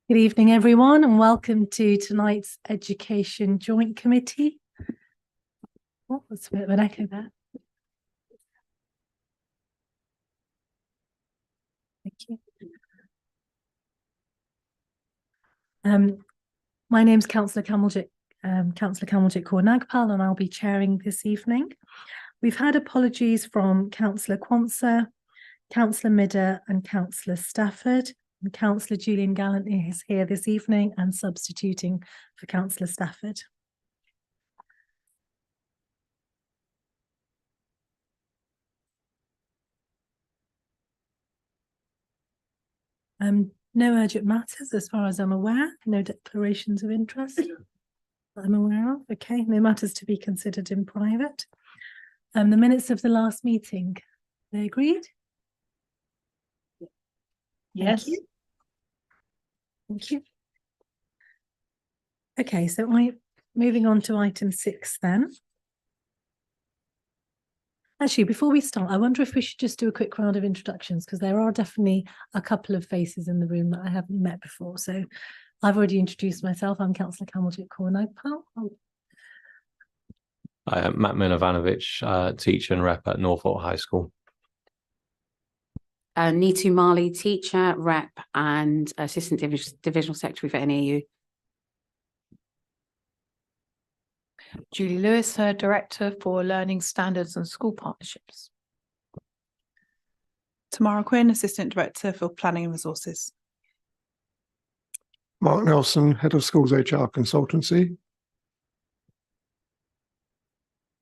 Good evening, everyone, and welcome to tonight's Education Joint Committee. Oh, that's a bit of an echo there. Thank you. My name's Councillor Kamaljeet Kaur Nagpal, and I'll be chairing this evening. We've had apologies from Councillor Quansah, Councillor Midder, and Councillor Stafford. And Councillor Julian Gallant is here this evening and substituting for Councillor Stafford. No urgent matters as far as I'm aware, no declarations of interest that I'm aware of. Okay, no matters to be considered in private. The minutes of the last meeting, they agreed? Yes. Thank you. Okay, so moving on to item 6 then. Actually, before we start, I wonder if we should just do a quick round of introductions, because there are definitely a couple of faces in the room that I haven't met before. So I've already introduced myself. I'm Councillor Kamaljeet Kaur Nagpal. I am Matt Milovanovic, teacher and rep at Norfolk High School. Neetu Mali, teacher, rep and assistant divisional secretary for NEU. Julie Lewis, Director for Learning Standards and School Partnerships. Tamara Quinn, Assistant Director for Planning and Resources. Mark Nelson, Head of Schools HR Consultancy.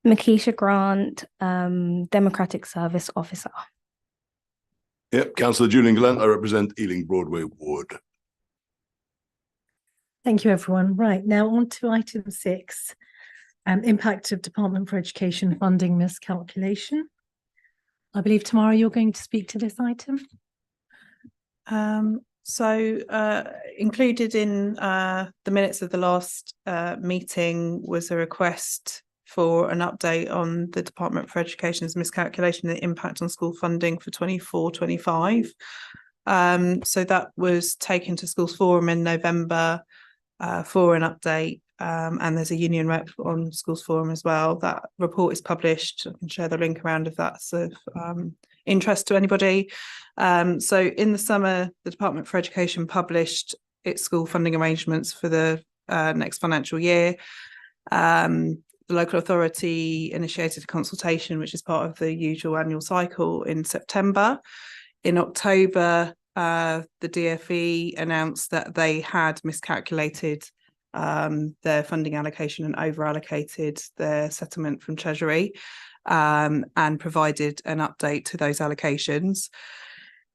Makisha Grant, Democratic Service Officer. Yep, Councillor Julian Gallant, I represent Ealing Broadway Ward. Thank you, everyone. Right, now on to item 6. Impact of Department for Education funding miscalculation. I believe, Tamara, you're going to speak to this item. Included in the minutes of the last meeting was a request for an update on the Department for Education's miscalculation and the impact on school funding for 24-25. So that was taken to Schools Forum in November for an update. And there's a union rep on Schools Forum as well. That report is published. I can share the link around if that's of interest to anybody. So in the summer, the Department for Education published its school funding arrangements for the next financial year. The local authority initiated a consultation, which is part of the usual annual cycle, in September. In October, the DfE announced that they had miscalculated their funding allocation and over-allocated their settlement from Treasury, and provided an update to those allocations.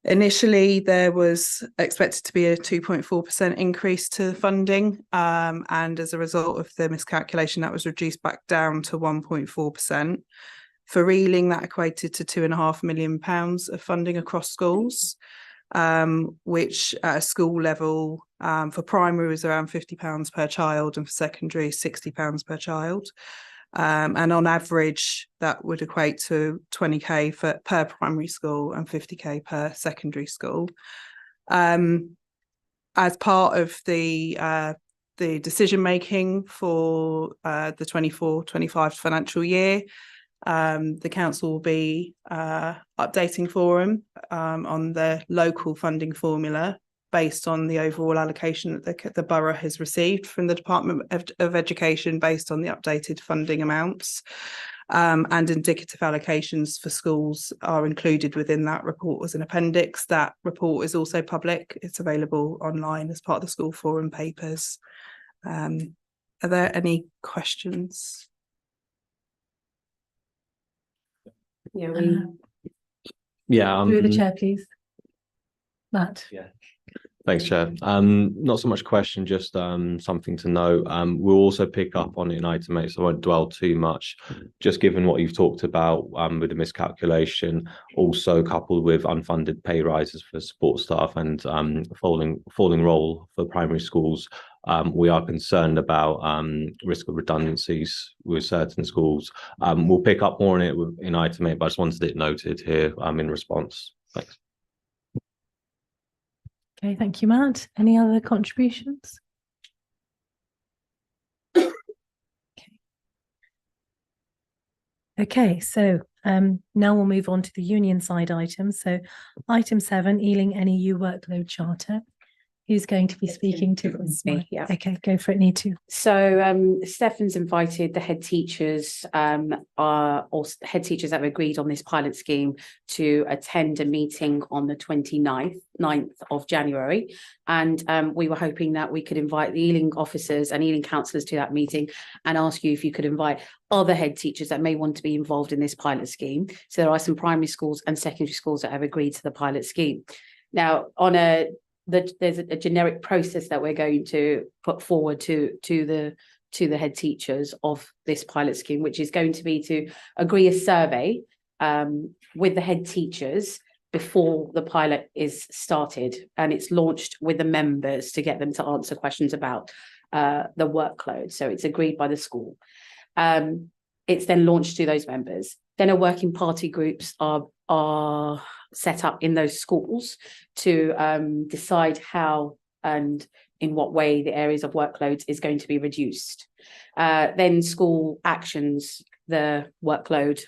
Initially, there was expected to be a 2.4% increase to funding, and as a result of the miscalculation, that was reduced back down to 1.4%. For Ealing, that equated to £2.5 million of funding across schools, which at a school level for primary was around £50 per child, and for secondary £60 per child. And on average, that would equate to 20k per primary school and 50k per secondary school. As part of the decision making for the 24-25 financial year, the council will be updating Forum on the local funding formula based on the overall allocation that the borough has received from the Department of Education based on the updated funding amounts. And indicative allocations for schools are included within that report as an appendix. That report is also public. It's available online as part of the School Forum papers. Are there any questions? Yeah, Through the chair, please. Matt. Yeah. Thanks, Chair. Not so much a question, just something to know. We'll also pick up on it in item 8, so I won't dwell too much. Just given what you've talked about with the miscalculation, also coupled with unfunded pay rises for support staff and falling role for primary schools, we are concerned about risk of redundancies with certain schools. We'll pick up more on it in item 8, but I just wanted it noted here in response. Thanks. Okay, thank you, Matt. Any other contributions? Okay, so now we'll move on to the union side items. So item 7, Ealing NEU workload charter. Who's going to be speaking to this? Me, one? yeah. Okay, go for it, Neetu. So Stefan's invited the head teachers head teachers that have agreed on this pilot scheme to attend a meeting on the 9th of January. And we were hoping that we could invite the Ealing officers and Ealing councillors to that meeting and ask you if you could invite other head teachers that may want to be involved in this pilot scheme. So there are some primary schools and secondary schools that have agreed to the pilot scheme. Now, there's a generic process that we're going to put forward to the head teachers of this pilot scheme, which is going to be to agree a survey with the head teachers before the pilot is started, and it's launched with the members to get them to answer questions about the workload. So it's agreed by the school. It's then launched to those members. Then a working party groups are set up in those schools to decide how and in what way the areas of workloads is going to be reduced. Then school actions the workload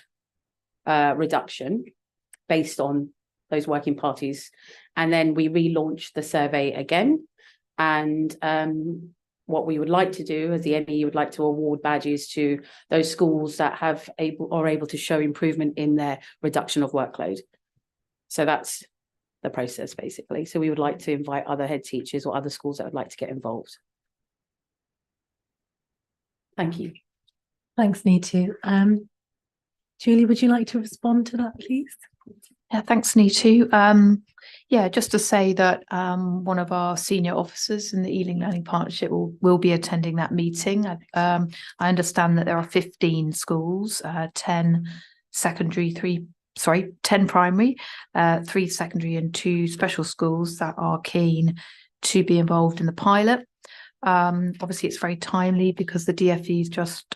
reduction based on those working parties. And then we relaunch the survey again. And what we would like to do as the NEU would like to award badges to those schools that are able to show improvement in their reduction of workload. So that's the process, basically. So we would like to invite other head teachers or other schools that would like to get involved. Thank you. Thanks, Neetu. Julie, would you like to respond to that, please? Yeah, thanks, Neetu. Yeah, just to say that one of our senior officers in the Ealing Learning Partnership will be attending that meeting. I understand that there are 15 schools, 10 primary, 3 secondary and 2 special schools that are keen to be involved in the pilot. Obviously, it's very timely because the DfE's just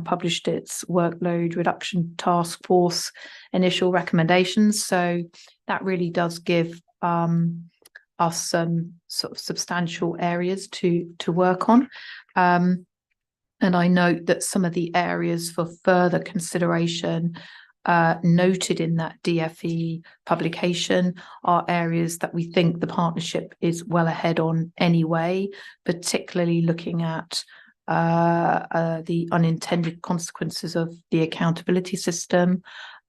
published its workload reduction task force initial recommendations. So that really does give us some sort of substantial areas to work on. And I note that some of the areas for further consideration noted in that DfE publication are areas that we think the partnership is well ahead on anyway, particularly looking at the unintended consequences of the accountability system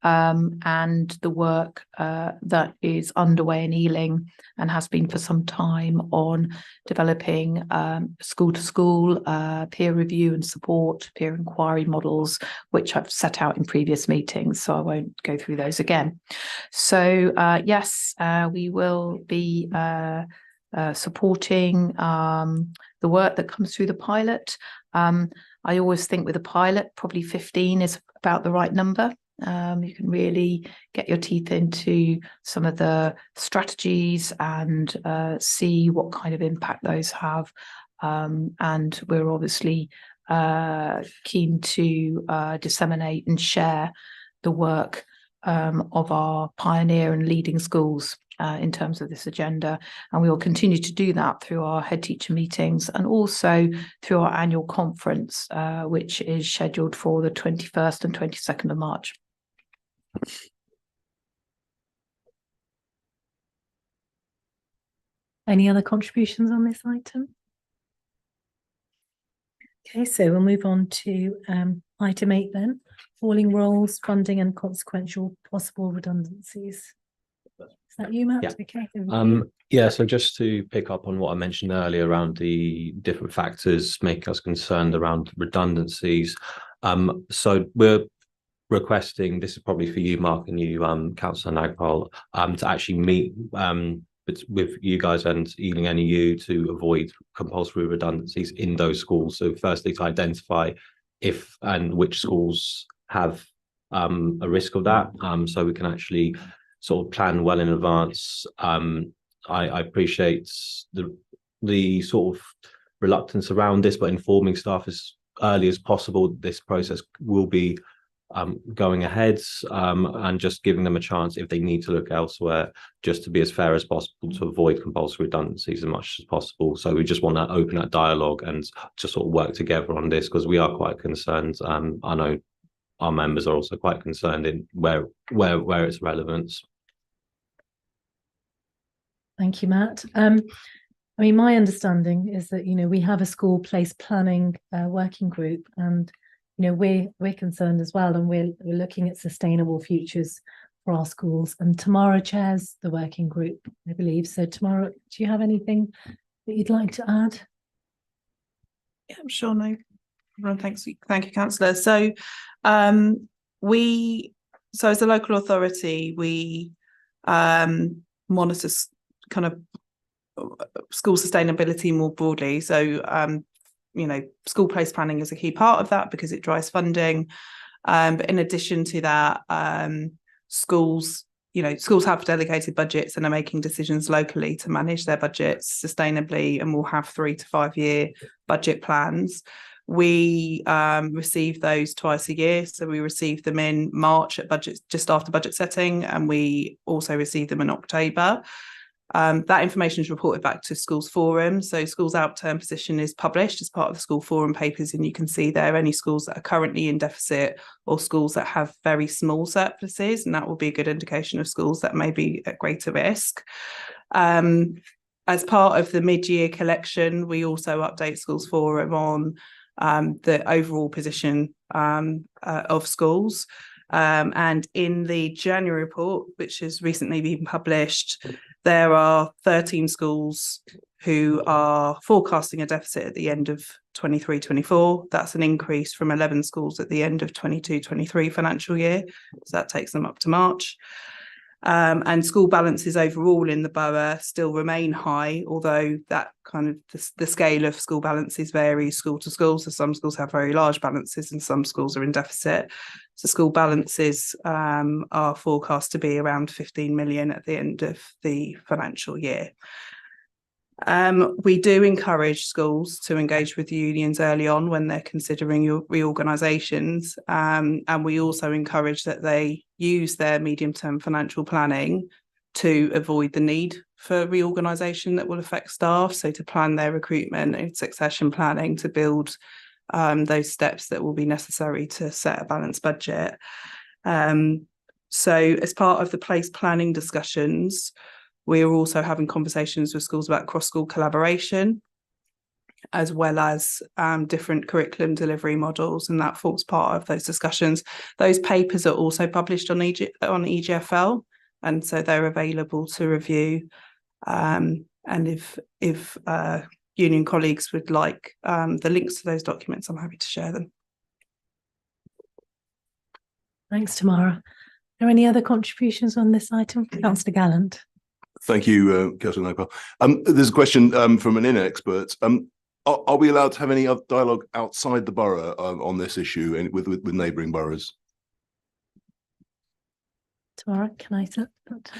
and the work that is underway in Ealing and has been for some time on developing school-to-school peer review and support, peer inquiry models, which I've set out in previous meetings, so I won't go through those again. So yes, we will be supporting the work that comes through the pilot. I always think with a pilot, probably 15 is about the right number. You can really get your teeth into some of the strategies and see what kind of impact those have. And we're obviously keen to disseminate and share the work of our pioneer and leading schools in terms of this agenda. And we will continue to do that through our head teacher meetings and also through our annual conference, which is scheduled for the 21st and 22nd of March. Any other contributions on this item? Okay, so we'll move on to item 8 then, falling roles, funding and consequential possible redundancies. Is that you, Matt? Yeah. Okay. Yeah, so just to pick up on what I mentioned earlier around the different factors making us concerned around redundancies. So we're requesting, this is probably for you, Mark, and you, Councillor Nagpal, to actually meet with you guys and Ealing NEU to avoid compulsory redundancies in those schools. So firstly, to identify if and which schools have a risk of that, so we can actually sort of plan well in advance. I appreciate the sort of reluctance around this, but informing staff as early as possible, this process will be going ahead, and just giving them a chance if they need to look elsewhere, just to be as fair as possible to avoid compulsory redundancies as much as possible. So we just want to open that dialogue and just sort of work together on this, because we are quite concerned. I know our members are also quite concerned in where it's relevance. Thank you, Matt. I mean, my understanding is that, you know, we have a school place planning working group, and, you know, we're concerned as well, and we're looking at sustainable futures for our schools. And Tamara chairs the working group, I believe. So Tamara, do you have anything that you'd like to add? Yeah, I'm sure. No problem. Thank you, Councillor. So as a local authority, we monitor kind of school sustainability more broadly. So you know, school place planning is a key part of that because it drives funding. But in addition to that, schools have delegated budgets and are making decisions locally to manage their budgets sustainably, and will have 3 to 5 year budget plans. We receive those twice a year. So we receive them in March at just after budget setting, and we also receive them in October. That information is reported back to Schools Forum. So Schools Outturn position is published as part of the School Forum papers, and you can see there any schools that are currently in deficit or schools that have very small surpluses, and that will be a good indication of schools that may be at greater risk. As part of the mid-year collection, we also update Schools Forum on the overall position of schools. And in the January report, which has recently been published, there are 13 schools who are forecasting a deficit at the end of 23-24. That's an increase from 11 schools at the end of 22-23 financial year. So that takes them up to March. And school balances overall in the borough still remain high, although that kind of the scale of school balances varies school to school. So some schools have very large balances and some schools are in deficit. So school balances are forecast to be around 15 million at the end of the financial year. We do encourage schools to engage with unions early on when they're considering reorganisations, and we also encourage that they use their medium-term financial planning to avoid the need for reorganisation that will affect staff, so to plan their recruitment and succession planning to build those steps that will be necessary to set a balanced budget. So as part of the place planning discussions, we are also having conversations with schools about cross-school collaboration, as well as different curriculum delivery models, and that forms part of those discussions. Those papers are also published on EGFL, and so they're available to review. And if union colleagues would like the links to those documents, I'm happy to share them. Thanks, Tamara. Are there any other contributions on this item? Councillor Gallant. Thank you, Councillor Nagpal. There's a question from an in-expert. Are we allowed to have any other dialogue outside the borough on this issue and with neighbouring boroughs? Tamara, can I say that?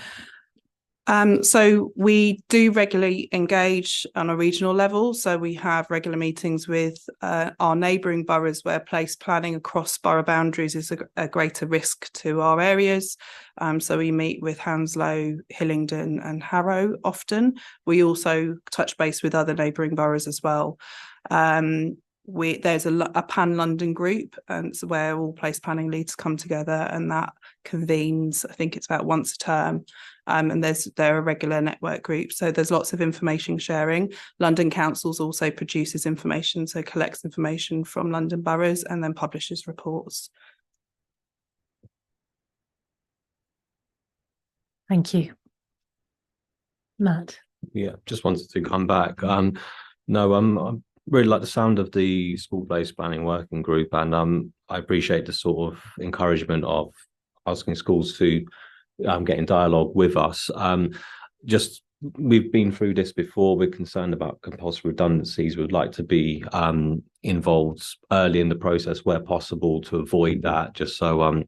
So we do regularly engage on a regional level. So we have regular meetings with our neighbouring boroughs where place planning across borough boundaries is a greater risk to our areas. So we meet with Hounslow, Hillingdon and Harrow often. We also touch base with other neighbouring boroughs as well. There's a pan-London group, and it's where all place planning leads come together, and that convenes, I think it's about once a term. And they're a regular network group, so there's lots of information sharing. London Councils also produces information, so collects information from London boroughs and then publishes reports. Thank you. Matt. Yeah, just wanted to come back. I really like the sound of the school place planning working group, and I appreciate the sort of encouragement of asking schools to get in dialogue with us. We've been through this before. We're concerned about compulsory redundancies. We'd like to be involved early in the process where possible to avoid that, just so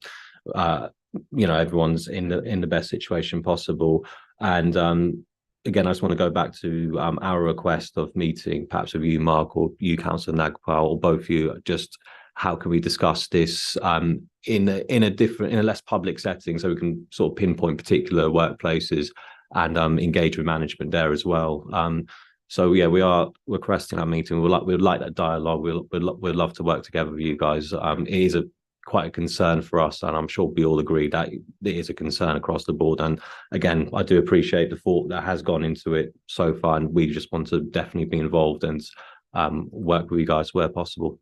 everyone's in the best situation possible. And again, I just want to go back to our request of meeting, perhaps with you, Mark, or you, Councillor Nagpal, or both of you, just how can we discuss this in a less public setting, so we can sort of pinpoint particular workplaces and engage with management there as well. So yeah, we are requesting our meeting. We'd like that dialogue. We'd love to work together with you guys. It is quite a concern for us, and I'm sure we all agree that it is a concern across the board. And again, I do appreciate the thought that has gone into it so far, and we just want to definitely be involved and work with you guys where possible.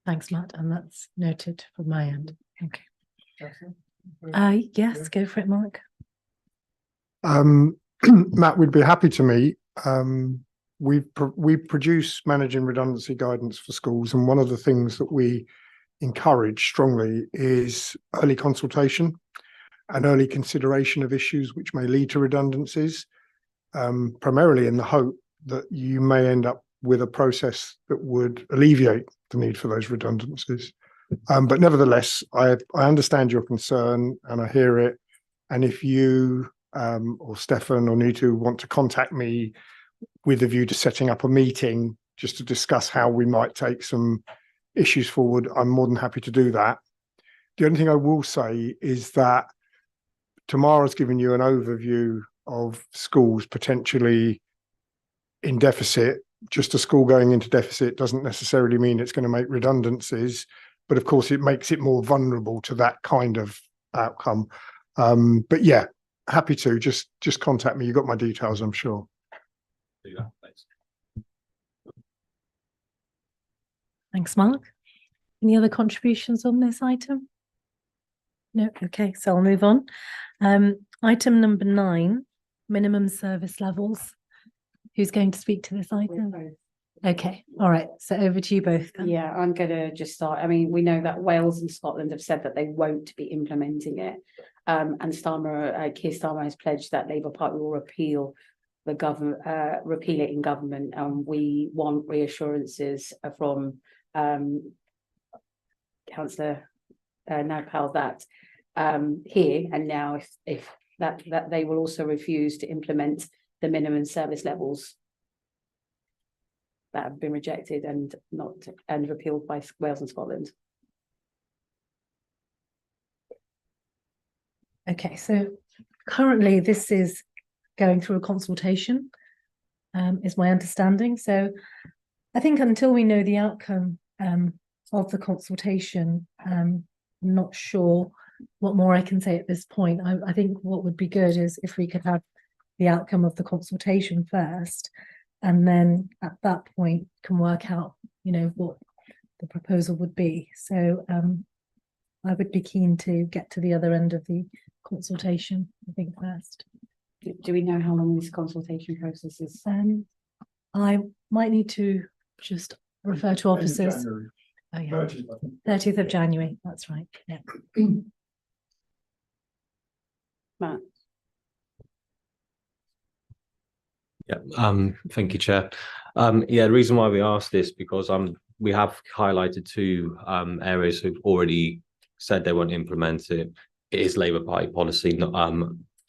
Thanks, Matt, and that's noted from my end. Okay. Yes, go for it, Mark. Matt, we'd be happy to meet. We produce managing redundancy guidance for schools, and one of the things that we encourage strongly is early consultation and early consideration of issues which may lead to redundancies, primarily in the hope that you may end up with a process that would alleviate the need for those redundancies. But nevertheless, I understand your concern and I hear it. And if you or Stefan or Nitu want to contact me with a view to setting up a meeting just to discuss how we might take some issues forward, I'm more than happy to do that. The only thing I will say is that Tamara's given you an overview of schools potentially in deficit. Just a school going into deficit doesn't necessarily mean it's going to make redundancies, but of course it makes it more vulnerable to that kind of outcome. But yeah, happy to just contact me. You got my details, I'm sure. Thanks. Thanks, Mark. Any other contributions on this item? No, okay, so I'll move on. Item number 9, minimum service levels. Who's going to speak to this item? Okay, all right, so over to you both then. Yeah, I'm going to just start. I mean, we know that Wales and Scotland have said that they won't be implementing it. And Keir Starmer has pledged that Labour Party will repeal the government, repeal it in government. And we want reassurances from Councillor Nagpal that here and now, if that they will also refuse to implement the minimum service levels that have been rejected and repealed by Wales and Scotland. Okay, so currently this is going through a consultation, is my understanding. So I think until we know the outcome of the consultation, I'm not sure what more I can say at this point. I think what would be good is if we could have the outcome of the consultation first, and then at that point can work out, you know, what the proposal would be. So I would be keen to get to the other end of the consultation, I think, first. Do we know how long this consultation process is? I might need to just refer to officers. Oh, yeah. 30th of January, that's right. Yeah. Matt. Yeah, thank you, Chair. Yeah, the reason why we asked this because we have highlighted 2 areas who've already said they won't implement it. It is Labour Party policy not,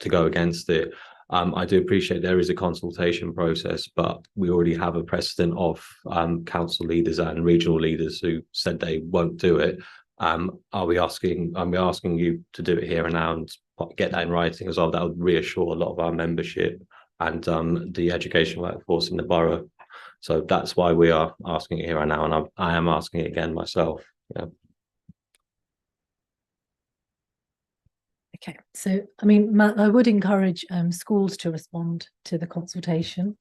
to go against it. I do appreciate there is a consultation process, but we already have a precedent of council leaders and regional leaders who said they won't do it. Are we asking you to do it here and now and get that in writing as well? That would reassure a lot of our membership and the education workforce in the borough. So that's why we are asking it here and now, and I am asking it again myself. Yeah. Okay, so I mean, Matt, I would encourage schools to respond to the consultation,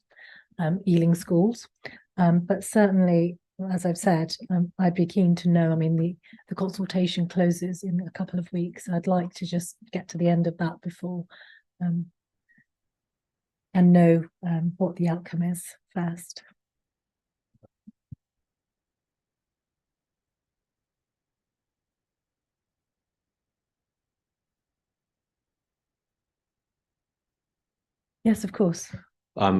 Ealing schools, but certainly, as I've said, I'd be keen to know. I mean, the consultation closes in a couple of weeks. I'd like to just get to the end of that before and know what the outcome is first. Yes, of course.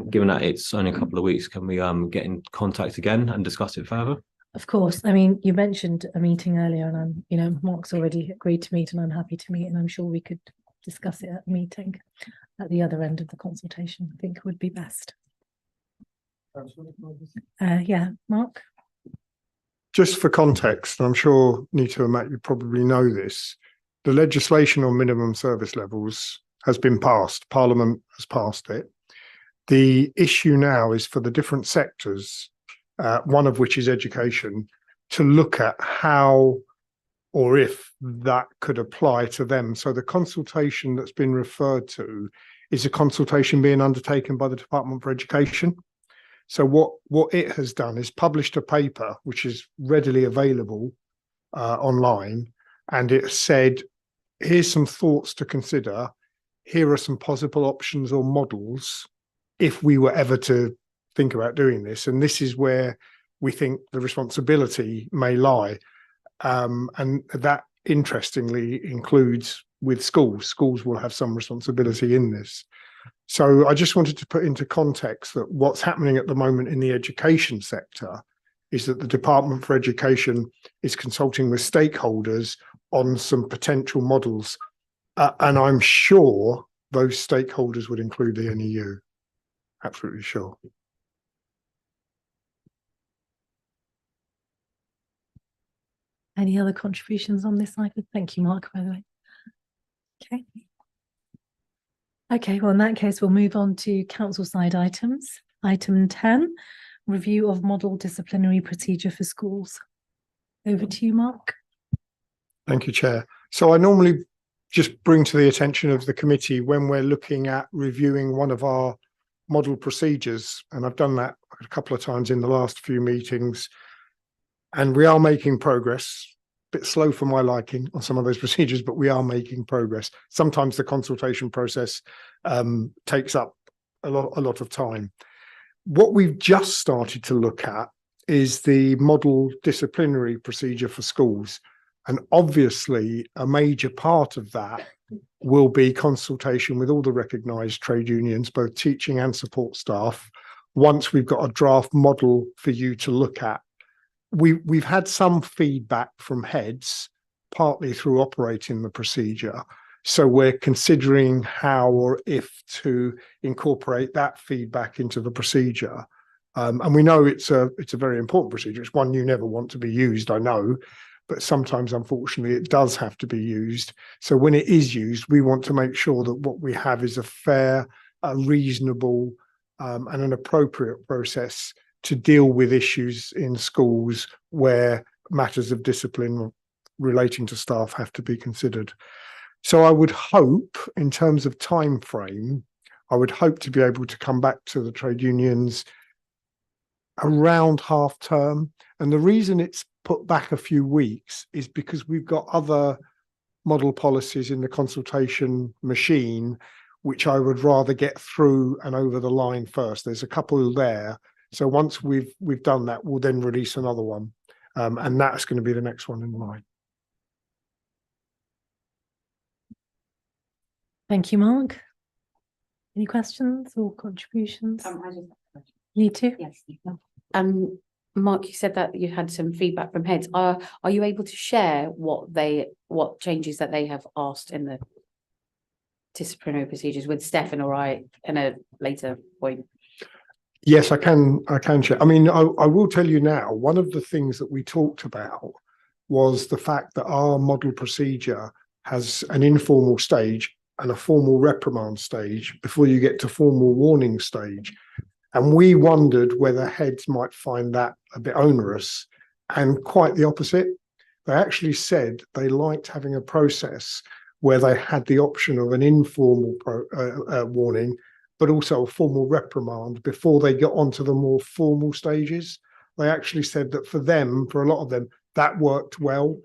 Given that it's only a couple of weeks, can we get in contact again and discuss it further? Of course. I mean, you mentioned a meeting earlier, and I'm, you know, Mark's already agreed to meet, and I'm happy to meet, and I'm sure we could discuss it at the meeting at the other end of the consultation. I think would be best. Yeah, Mark? Just for context, I'm sure Nita and Matt, you probably know this, the legislation on minimum service levels has been passed. Parliament has passed it. The issue now is for the different sectors, one of which is education, to look at how or if that could apply to them. So the consultation that's been referred to is a consultation being undertaken by the Department for Education. So what it has done is published a paper which is readily available online, and it said, here's some thoughts to consider. Here are some possible options or models if we were ever to think about doing this. And this is where we think the responsibility may lie. And that interestingly includes with schools. Schools will have some responsibility in this. So I just wanted to put into context that what's happening at the moment in the education sector is that the Department for Education is consulting with stakeholders on some potential models. And I'm sure those stakeholders would include the NEU. Absolutely sure. Any other contributions on this item? Thank you, Mark, by the way. Okay. Okay, well, in that case, we'll move on to council side items. Item 10, review of model disciplinary procedure for schools. Over to you, Mark. Thank you, Chair. So I normally just bring to the attention of the committee when we're looking at reviewing one of our model procedures, and I've done that a couple of times in the last few meetings, and we are making progress. A bit slow for my liking on some of those procedures, but we are making progress. Sometimes the consultation process takes up a lot of time. What we've just started to look at is the model disciplinary procedure for schools. And obviously a major part of that will be consultation with all the recognised trade unions, both teaching and support staff, once we've got a draft model for you to look at. We've had some feedback from heads, partly through operating the procedure. So we're considering how or if to incorporate that feedback into the procedure. And we know it's a very important procedure. It's one you never want to be used, I know, but sometimes, unfortunately, it does have to be used. So when it is used, we want to make sure that what we have is a fair, a reasonable, and an appropriate process to deal with issues in schools where matters of discipline relating to staff have to be considered. So I would hope, in terms of time frame, I would hope to be able to come back to the trade unions around half term. And the reason it's put back a few weeks is because we've got other model policies in the consultation machine, which I would rather get through and over the line first. There's a couple there. So once we've done that, we'll then release another one. And that's going to be the next one in line. Thank you, Mark. Any questions or contributions? I just have a question. Need to? Yes. Mark, you said that you had some feedback from heads. Are you able to share what changes that they have asked in the disciplinary procedures with Stefan or I in a later point? Yes, I can share. I mean, I will tell you now, one of the things that we talked about was the fact that our model procedure has an informal stage and a formal reprimand stage before you get to formal warning stage. And we wondered whether heads might find that a bit onerous, and quite the opposite. They actually said they liked having a process where they had the option of an informal warning, but also a formal reprimand before they get onto the more formal stages. They actually said that for them, for a lot of them, that worked well.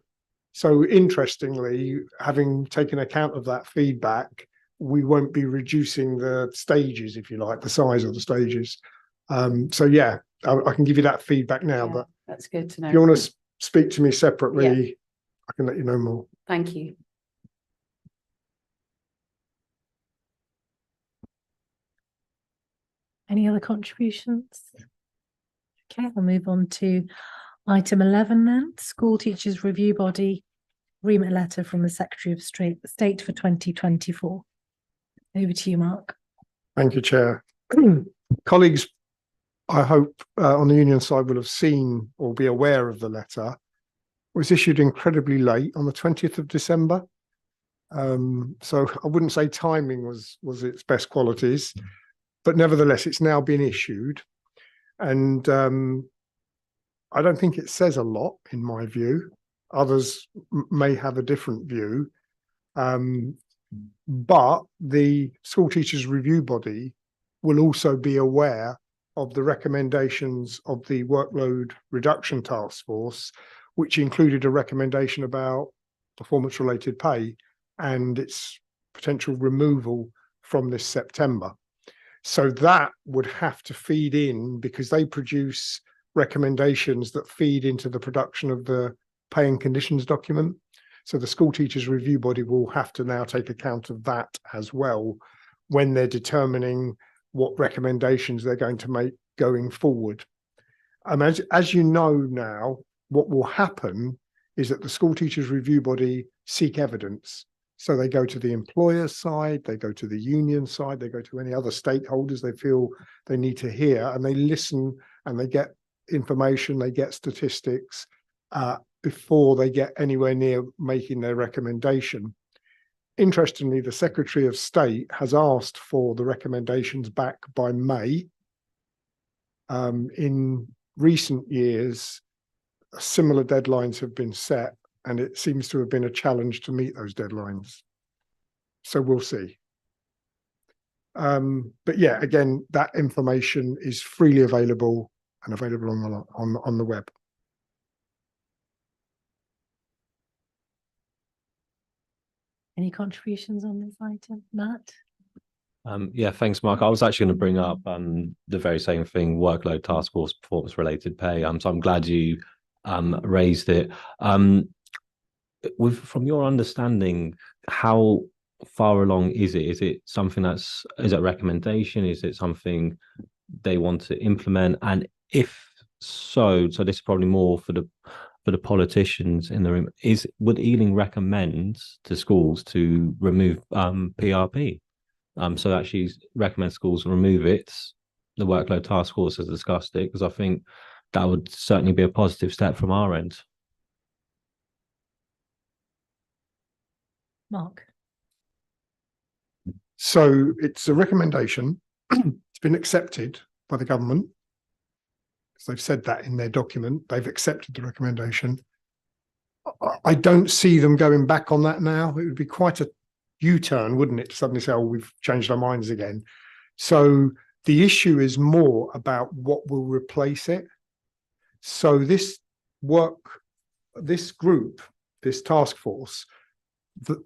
So interestingly, having taken account of that feedback, we won't be reducing the stages, if you like, the size of the stages. So yeah, I can give you that feedback now, Yeah, but that's good to know. if you want to speak to me separately, Yeah. I can let you know more. Thank you. Any other contributions? Okay, I'll move on to item 11 then. School Teachers Review Body remit letter from the Secretary of State for 2024. Over to you, Mark. Thank you, Chair. Colleagues I hope on the union side will have seen or be aware of the letter, was issued incredibly late on the 20th of December. So I wouldn't say timing was its best qualities, but nevertheless, it's now been issued. And I don't think it says a lot, in my view. Others may have a different view. But the School Teachers Review Body will also be aware of the recommendations of the Workload Reduction Task Force, which included a recommendation about performance-related pay and its potential removal from this September. So that would have to feed in, because they produce recommendations that feed into the production of the pay and conditions document. So the School Teachers Review Body will have to now take account of that as well when they're determining what recommendations they're going to make going forward. As you know now, what will happen is that the School Teachers Review Body seek evidence. So they go to the employer's side, they go to the union side, they go to any other stakeholders they feel they need to hear, and they listen and they get information, they get statistics before they get anywhere near making their recommendation. Interestingly, the Secretary of State has asked for the recommendations back by May. In recent years, similar deadlines have been set, and it seems to have been a challenge to meet those deadlines. So we'll see. But yeah, again, that information is freely available and available on the web. Any contributions on this item, Matt? Yeah, thanks, Mark. I was actually going to bring up the very same thing, workload task force, performance related pay. So I'm glad you raised it. From your understanding, how far along is it? Is it something is it a recommendation? Is it something they want to implement? And if so this is probably more for the politicians in the room, would Ealing recommend to schools to remove PRP? So actually recommend schools remove it. The workload task force has discussed it, because I think that would certainly be a positive step from our end. Mark? So it's a recommendation. It's been accepted by the government. So they've said that in their document. They've accepted the recommendation. I don't see them going back on that now. It would be quite a U-turn, wouldn't it, to suddenly say, oh, we've changed our minds again. So the issue is more about what will replace it. So this group, this task force,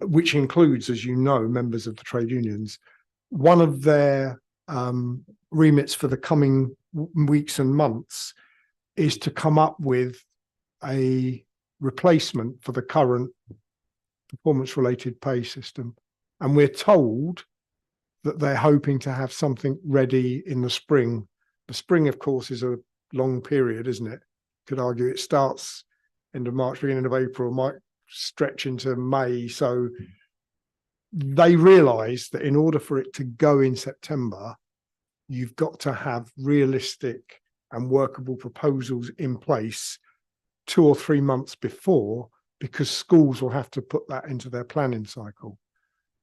which includes, as you know, members of the trade unions, one of their remits for the coming weeks and months is to come up with a replacement for the current performance-related pay system. And we're told that they're hoping to have something ready in the spring. The spring, of course, is a long period, isn't it? Could argue it starts end of March, beginning of April, might stretch into May. So they realise that in order for it to go in September, you've got to have realistic and workable proposals in place 2 or 3 months before, because schools will have to put that into their planning cycle.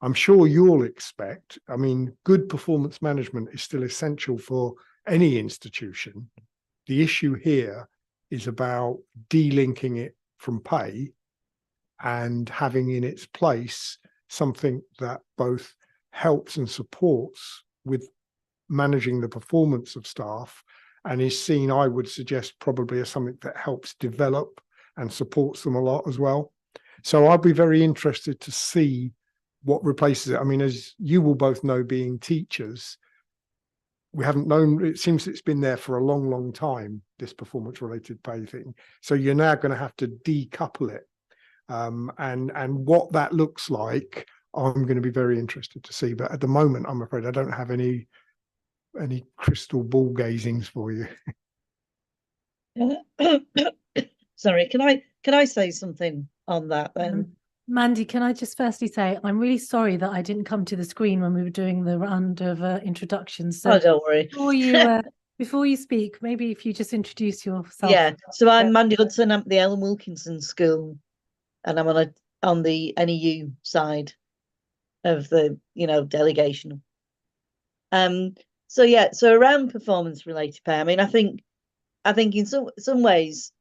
I'm sure you'll expect, I mean, good performance management is still essential for any institution. The issue here is about delinking it from pay and having in its place something that both helps and supports with managing the performance of staff, and is seen, I would suggest, probably as something that helps develop and supports them a lot as well. So I'd be very interested to see what replaces it. I mean, as you will both know, being teachers, we haven't known, it seems it's been there for a long, long time, this performance related pay thing. So you're now going to have to decouple it. And what that looks like, I'm going to be very interested to see. But at the moment, I'm afraid I don't have any crystal ball gazings for you. Sorry, can I say something on that then? Mandy, can I just firstly say I'm really sorry that I didn't come to the screen when we were doing the round of introductions. So Oh, don't worry. before you Before you speak, maybe if you just introduce yourself. Yeah, so I'm Yeah. Mandy Hudson, I'm at the Ellen Wilkinson School, and I'm on the NEU side of the, delegation. So yeah, so around performance related pay, I mean, I think in some ways,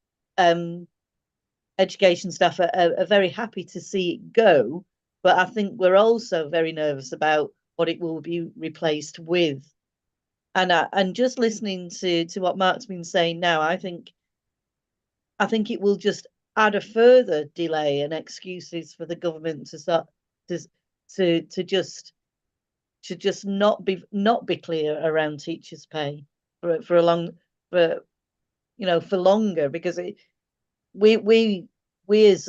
education staff are very happy to see it go, but I think we're also very nervous about what it will be replaced with. And just listening to what Mark's been saying now, I think it will just add a further delay and excuses for the government to start to just not be clear around teachers' pay for longer, because we as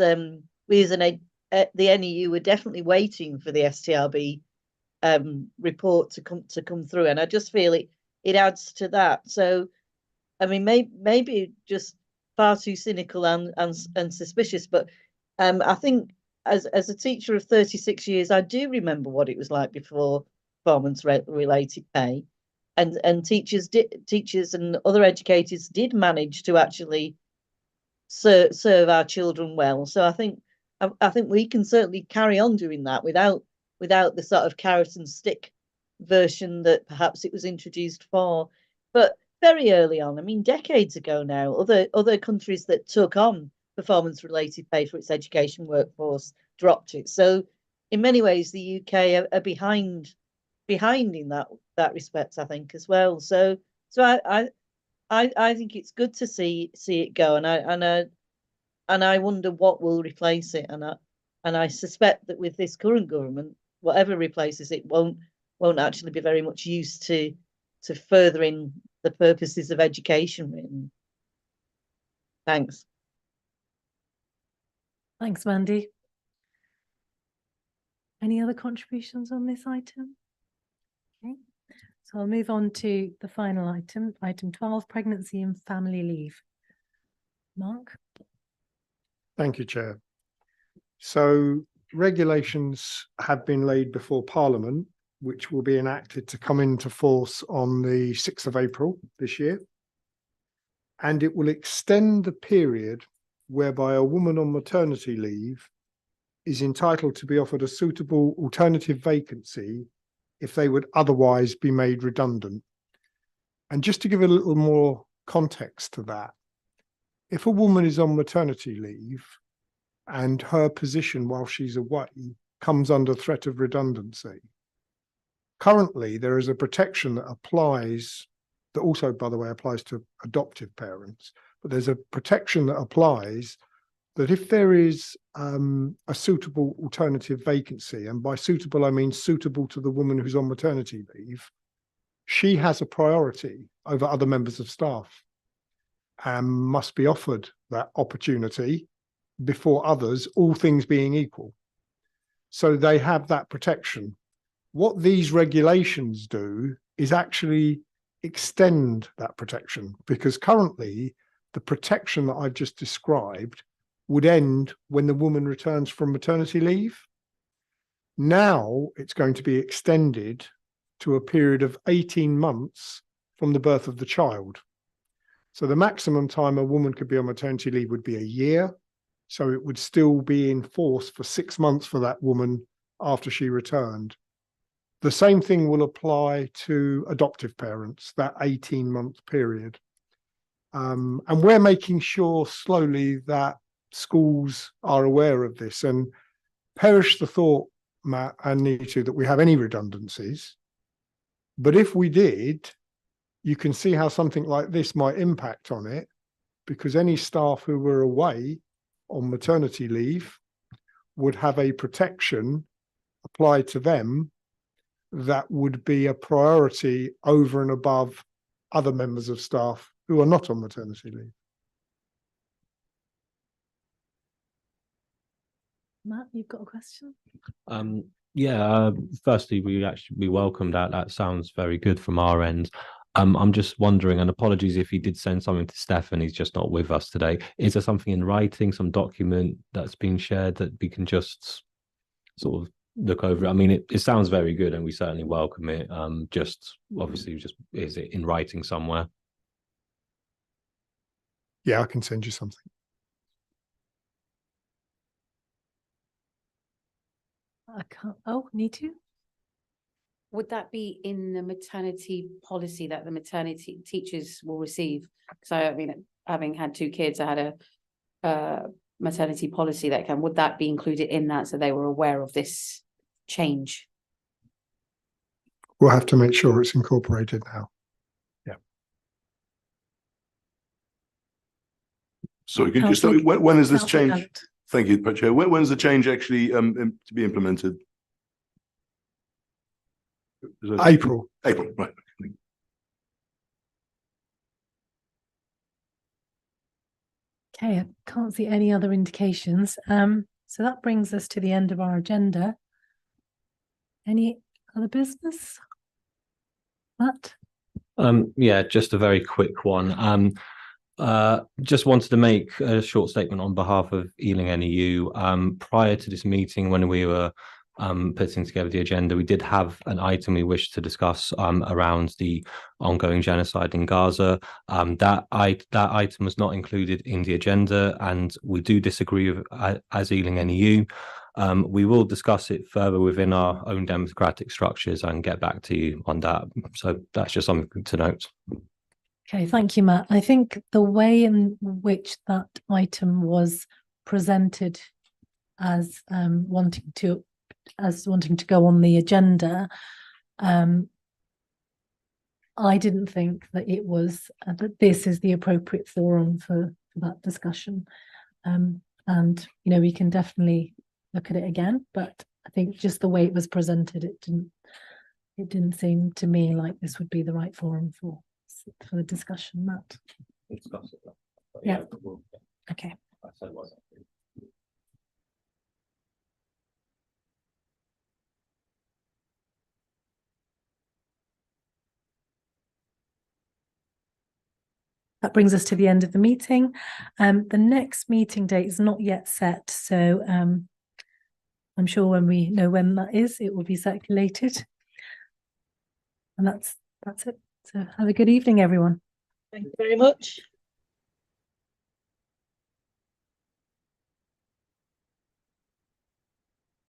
the NEU were definitely waiting for the STRB report to come through, and I just feel it adds to that. So I mean, maybe just far too cynical and suspicious, but I think as a teacher of 36 years, I do remember what it was like before performance related pay, and teachers and other educators did manage to actually serve our children well. So I think we can certainly carry on doing that without the sort of carrot and stick version that perhaps it was introduced for. But very early on, I mean, decades ago now, other countries that took on performance related pay for its education workforce dropped it. So in many ways, the UK are behind in that respect, I think, as well. So I think it's good to see it go, and I wonder what will replace it, and I suspect that with this current government, whatever replaces it won't actually be very much used to furthering the purposes of education. Really. Thanks. Thanks, Mandy. Any other contributions on this item? Okay, so I'll move on to the final item, item 12, pregnancy and family leave. Mark? Thank you, Chair. So regulations have been laid before Parliament, which will be enacted to come into force on the 6th of April this year. And it will extend the period whereby a woman on maternity leave is entitled to be offered a suitable alternative vacancy if they would otherwise be made redundant. And just to give a little more context to that, if a woman is on maternity leave and her position while she's away comes under threat of redundancy, currently there is a protection that applies, that also, by the way, applies to adoptive parents, but there's a protection that applies that if there is a suitable alternative vacancy, and by suitable I mean suitable to the woman who's on maternity leave, she has a priority over other members of staff and must be offered that opportunity before others, all things being equal. So they have that protection. What these regulations do is actually extend that protection, because currently the protection that I've just described would end when the woman returns from maternity leave. Now it's going to be extended to a period of 18 months from the birth of the child. So the maximum time a woman could be on maternity leave would be a year. So it would still be in force for 6 months for that woman after she returned. The same thing will apply to adoptive parents, that 18-month period. And we're making sure slowly that schools are aware of this, and perish the thought, Matt and Nitu, that we have any redundancies. But if we did, you can see how something like this might impact on it, because any staff who were away on maternity leave would have a protection applied to them that would be a priority over and above other members of staff who are not on maternity leave. Matt, you've got a question? Firstly, we welcome that. That sounds very good from our end. I'm just wondering, and apologies if he did send something to Stefan, he's just not with us today. Is there something in writing, some document that's been shared that we can just sort of look over? I mean, it sounds very good and we certainly welcome it. Just obviously, just is it in writing somewhere? Yeah, I can send you something. I can't, oh, need to? Would that be in the maternity policy that the maternity teachers will receive? So I mean, having had 2 kids, I had a maternity policy would that be included in that so they were aware of this change? We'll have to make sure it's incorporated now. Sorry, could you just tell me Councillor- when is this Councillor change? Gallant. Thank you, Chair. When is the change actually to be implemented? Is it- April. April, right. Okay, I can't see any other indications. So that brings us to the end of our agenda. Any other business? Matt? Yeah, just a very quick one. Just wanted to make a short statement on behalf of Ealing NEU. Prior to this meeting, when we were putting together the agenda, we did have an item we wished to discuss around the ongoing genocide in Gaza. That item was not included in the agenda, and we do disagree with, as Ealing NEU. We will discuss it further within our own democratic structures and get back to you on that. So that's just something to note. Okay, thank you, Matt. I think the way in which that item was presented as wanting to go on the agenda, I didn't think that it was that this is the appropriate forum for that discussion. And you know, we can definitely look at it again, but I think just the way it was presented, it didn't seem to me like this would be the right forum for the discussion, Matt. Yeah. Okay. That brings us to the end of the meeting. The next meeting date is not yet set, so I'm sure when we know when that is, it will be circulated. And that's it. So have a good evening, everyone. Thank you very much.